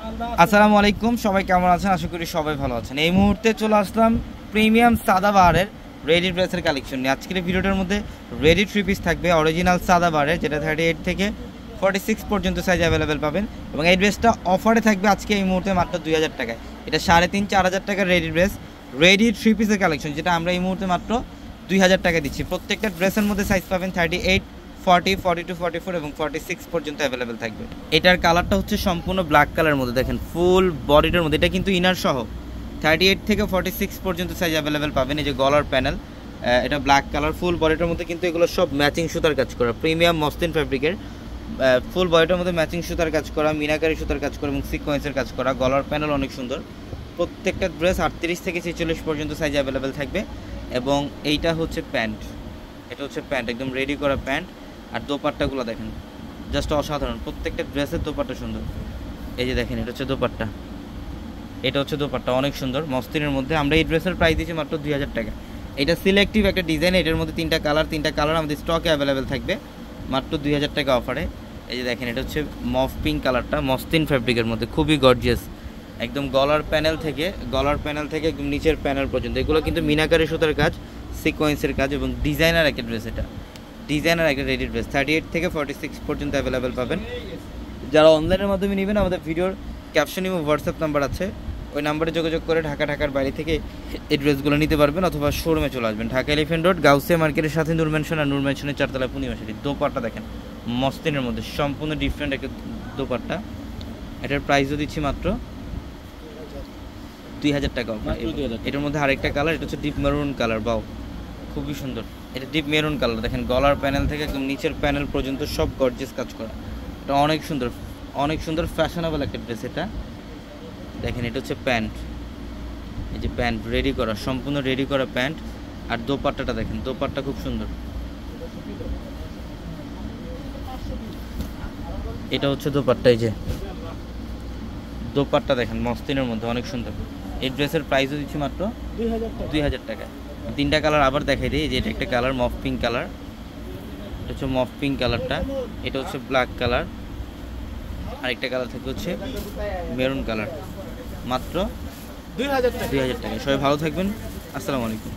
আসসালামু আলাইকুম, সবাই কেমন আছেন? আশা করি সবাই ভালো আছেন। এই মুহূর্তে চলে আসলাম প্রিমিয়াম সাদাবাহারের রেডি ড্রেসের কালেকশন নিয়ে। আজকের ভিডিওটার মধ্যে রেডি থ্রি পিস থাকবে অরিজিনাল সাদাবাহারের, যেটা 38 থেকে 46 পর্যন্ত সাইজ অ্যাভেলেবেল পাবেন। এবং এই ড্রেসটা অফারে থাকবে আজকে এই মুহূর্তে মাত্র 2000 টাকায়। এটা 3,500-4,000 টাকার রেডি ড্রেস, রেডি থ্রি পিসের কালেকশন, যেটা আমরা এই মুহূর্তে মাত্র 2000 টাকা দিচ্ছি। প্রত্যেকটা ড্রেসের মধ্যে সাইজ পাবেন 38, 40, 42, 44 এবং 46 পর্যন্ত অ্যাভেলেবেল থাকবে। এটার কালারটা হচ্ছে সম্পূর্ণ ব্ল্যাক কালারের মধ্যে, দেখেন ফুল বডিটার মধ্যে। এটা কিন্তু ইনার সহ 38 থেকে 46 পর্যন্ত সাইজ অ্যাভেলেবেল পাবেন। এই যে গলার প্যানেল, এটা ব্ল্যাক কালার, ফুল বডিটার মধ্যে কিন্তু এগুলো সব ম্যাচিং সুতার কাজ করা, প্রিমিয়াম মসলিন ফ্যাব্রিকের। ফুল বডিটার মধ্যে ম্যাচিং সুতার কাজ করা, মিনাকারি সুতার কাজ করা এবং সিকোয়েন্সের কাজ করা। গলার প্যানেল অনেক সুন্দর। প্রত্যেকটা ড্রেস 38 থেকে 46 পর্যন্ত সাইজ অ্যাভেলেবেল থাকবে। এবং এইটা হচ্ছে প্যান্ট, এটা হচ্ছে প্যান্ট, একদম রেডি করা প্যান্ট। আর দোপাট্টাগুলো দেখেন, জাস্ট অসাধারণ। প্রত্যেকটা ড্রেসের দোপাট্টা সুন্দর। এই যে দেখেন, এটা হচ্ছে দোপাট্টা, এটা হচ্ছে দোপাট্টা, অনেক সুন্দর মসলিনের মধ্যে। আমরা এই ড্রেসের প্রাইস দিচ্ছি মাত্র 2000 টাকা। এটা সিলেক্টিভ একটা ডিজাইন, এটার মধ্যে তিনটা কালার আমাদের স্টকে অ্যাভেলেবেল থাকবে মাত্র 2000 টাকা অফারে। এই যে দেখেন, এটা হচ্ছে মফ পিঙ্ক কালারটা, মসলিন ফ্যাব্রিকের মধ্যে, খুবই গর্জিয়াস। একদম গলার প্যানেল থেকে একদম নিচের প্যানেল পর্যন্ত এগুলো কিন্তু মিনাকারি সুতার কাজ, সিকোয়েন্সের কাজ এবং ডিজাইনার একটা ড্রেস। এটা ডিজাইনার একটা রেডি ড্রেস, 38 থেকে 46 পর্যন্ত অ্যাভেলেবেল পাবেন। যারা অনলাইনের মাধ্যমে নেবেন, আমাদের ভিডিওর ক্যাপশনে হোয়াটসঅ্যাপ নাম্বার আছে, ওই নাম্বারে যোগাযোগ করে ঢাকার বাইরে থেকে এই ড্রেসগুলো নিতে পারবেন, অথবা শোরুমে চলে আসবেন। ঢাকা এলিফ্যান্ট রোড, গাউসিয়া মার্কেটের সাথে নূর ম্যানশন, আর নূর ম্যানশনের 4তলা পূর্ণিমাশাড়ি। দোপাট্টা দেখেন, মসলিনের মধ্যে সম্পূর্ণ ডিফারেন্ট একটা দোপাট্টা। এটার প্রাইসও দিচ্ছি মাত্র 2000 টাকা। এটার মধ্যে আরেকটা কালার, এটা হচ্ছে ডিপ মেরুন কালার, বাও খুবই সুন্দর। এটা ডিপ মেরুন কালার, দেখেন গলার প্যানেল থেকে একদম নিচের প্যানেল পর্যন্ত সব গর্জিয়াস কাজ করা। এটা অনেক সুন্দর ফ্যাশনেবল একটা ড্রেস। এটা দেখেন, এটা হচ্ছে প্যান্ট, এই যে প্যান্ট রেডি করা, সম্পূর্ণ রেডি করা প্যান্ট। আর দোপাট্টাটা দেখেন, দোপাট্টা খুব সুন্দর। এটা হচ্ছে দোপাট্টা, এই যে দোপাট্টা দেখেন মসলিনের মধ্যে, অনেক সুন্দর। এই ড্রেসের প্রাইসও দিচ্ছি মাত্র 2000 টাকা। তিনটা কালার আবার দেখাই দিই। যে এটা একটা কালার মফ পিঙ্ক কালার, এটা হচ্ছে মফ পিঙ্ক কালারটা, এটা হচ্ছে ব্ল্যাক কালার, আরেকটা কালার থেকে হচ্ছে মেরুন কালার। মাত্র 2000 টাকা। সবাই ভালো থাকবেন, আসসালামু আলাইকুম।